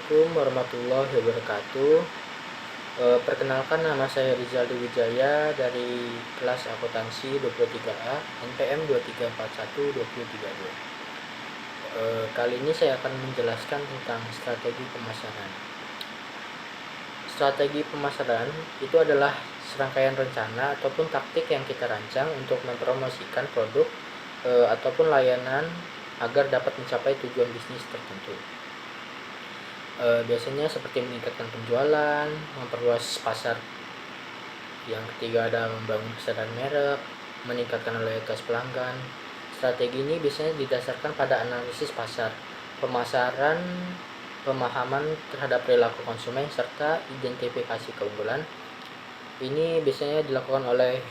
Assalamualaikum warahmatullahi wabarakatuh. Perkenalkan, nama saya Rizaldi Wijaya dari kelas akuntansi 23A NPM 23412032. Kali ini saya akan menjelaskan tentang strategi pemasaran. Strategi pemasaran itu adalah serangkaian rencana ataupun taktik yang kita rancang untuk mempromosikan produk ataupun layanan agar dapat mencapai tujuan bisnis tertentu. Biasanya seperti meningkatkan penjualan, memperluas pasar. Yang ketiga ada membangun kesadaran merek, meningkatkan loyalitas pelanggan. Strategi ini biasanya didasarkan pada analisis pasar, pemasaran, pemahaman terhadap perilaku konsumen, serta identifikasi keunggulan. Ini biasanya dilakukan oleh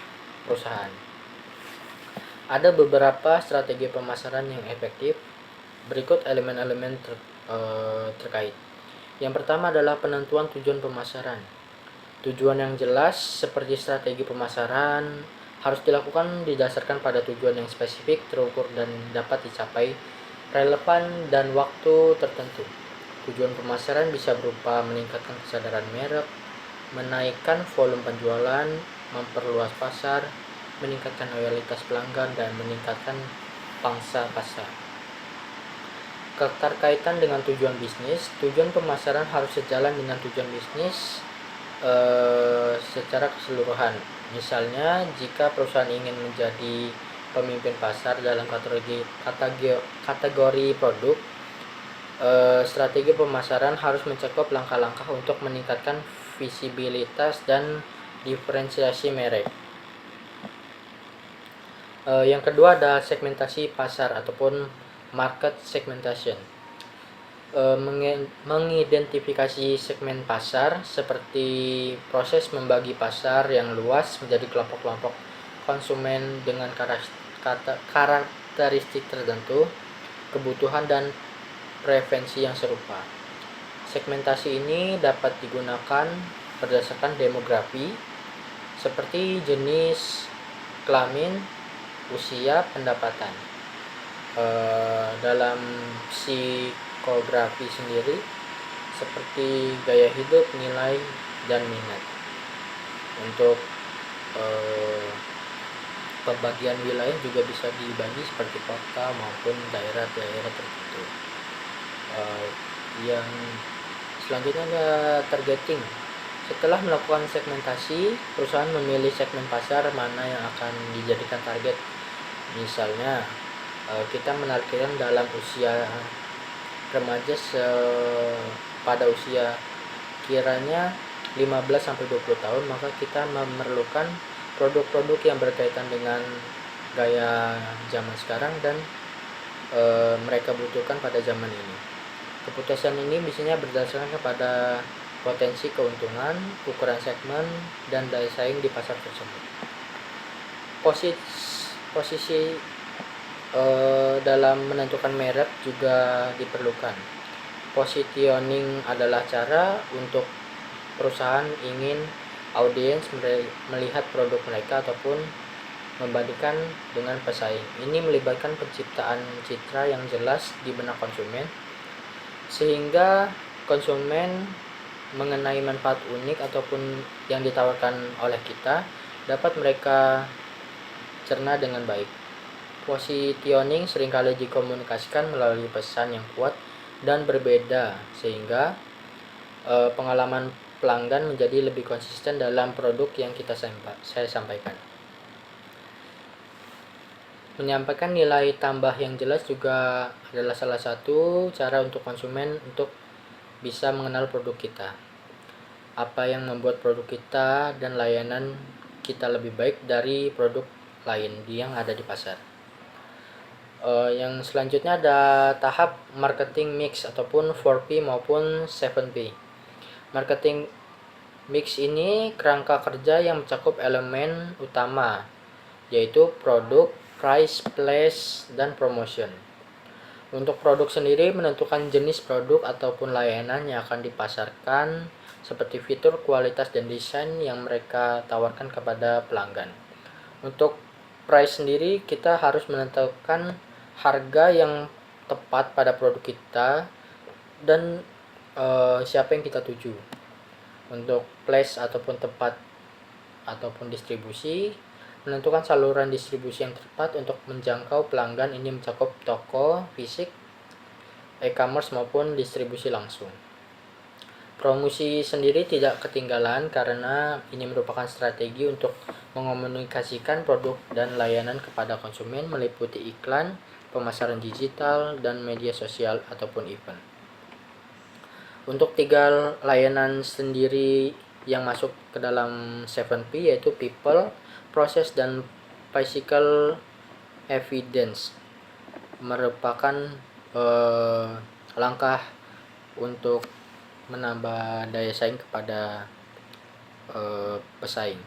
perusahaan. Ada beberapa strategi pemasaran yang efektif. Berikut elemen-elemen terkait. Yang pertama adalah penentuan tujuan pemasaran. Tujuan yang jelas seperti strategi pemasaran harus dilakukan didasarkan pada tujuan yang spesifik, terukur, dan dapat dicapai, relevan, dan waktu tertentu. Tujuan pemasaran bisa berupa meningkatkan kesadaran merek, menaikkan volume penjualan, memperluas pasar, meningkatkan loyalitas pelanggan, dan meningkatkan pangsa pasar. Keterkaitan dengan tujuan bisnis, tujuan pemasaran harus sejalan dengan tujuan bisnis secara keseluruhan. Misalnya, jika perusahaan ingin menjadi pemimpin pasar dalam kategori produk, strategi pemasaran harus mencakup langkah-langkah untuk meningkatkan visibilitas dan diferensiasi merek. Yang kedua ada segmentasi pasar ataupun market segmentation. Mengidentifikasi segmen pasar seperti proses membagi pasar yang luas menjadi kelompok-kelompok konsumen dengan karakteristik tertentu, kebutuhan dan preferensi yang serupa. Segmentasi ini dapat digunakan berdasarkan demografi seperti jenis kelamin, usia, pendapatan. Dalam psikografi sendiri seperti gaya hidup, nilai, dan minat. Untuk pembagian wilayah juga bisa dibagi seperti kota maupun daerah-daerah tertentu. Yang selanjutnya ada targeting. Setelah melakukan segmentasi, perusahaan memilih segmen pasar mana yang akan dijadikan target. Misalnya, kita menargetkan dalam usia remaja pada usia kiranya 15-20 tahun, maka kita memerlukan produk-produk yang berkaitan dengan gaya zaman sekarang dan mereka butuhkan pada zaman ini. Keputusan ini biasanya berdasarkan kepada potensi keuntungan, ukuran segmen, dan daya saing di pasar tersebut. Posisi dalam menentukan merek juga diperlukan. Positioning adalah cara untuk perusahaan ingin audiens melihat produk mereka ataupun membandingkan dengan pesaing. Ini melibatkan penciptaan citra yang jelas di benak konsumen sehingga konsumen mengenai manfaat unik ataupun yang ditawarkan oleh kita dapat mereka cerna dengan baik. Positioning seringkali dikomunikasikan melalui pesan yang kuat dan berbeda sehingga pengalaman pelanggan menjadi lebih konsisten dalam produk yang saya sampaikan. Menyampaikan nilai tambah yang jelas juga adalah salah satu cara untuk konsumen untuk bisa mengenal produk kita. Apa yang membuat produk kita dan layanan kita lebih baik dari produk lain yang ada di pasar. Yang selanjutnya ada tahap marketing mix ataupun 4P maupun 7P. Marketing mix ini kerangka kerja yang mencakup elemen utama yaitu produk, price, place, dan promotion. Untuk produk sendiri menentukan jenis produk ataupun layanan yang akan dipasarkan seperti fitur, kualitas, dan desain yang mereka tawarkan kepada pelanggan. Untuk price sendiri kita harus menentukan harga yang tepat pada produk kita dan siapa yang kita tuju. Untuk place ataupun tempat ataupun distribusi, menentukan saluran distribusi yang tepat untuk menjangkau pelanggan. Ini mencakup toko fisik, e-commerce maupun distribusi langsung. Promosi sendiri tidak ketinggalan karena ini merupakan strategi untuk mengomunikasikan produk dan layanan kepada konsumen meliputi iklan, pemasaran digital, dan media sosial ataupun event. Untuk 3 layanan sendiri yang masuk ke dalam 7P yaitu people, process, dan physical evidence merupakan langkah untuk menambah daya saing kepada pesaing.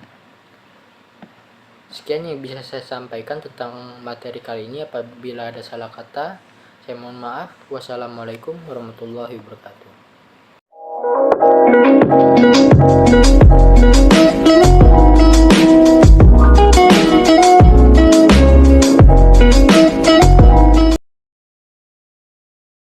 Sekian yang bisa saya sampaikan tentang materi kali ini. Apabila ada salah kata, saya mohon maaf. Wassalamualaikum warahmatullahi wabarakatuh.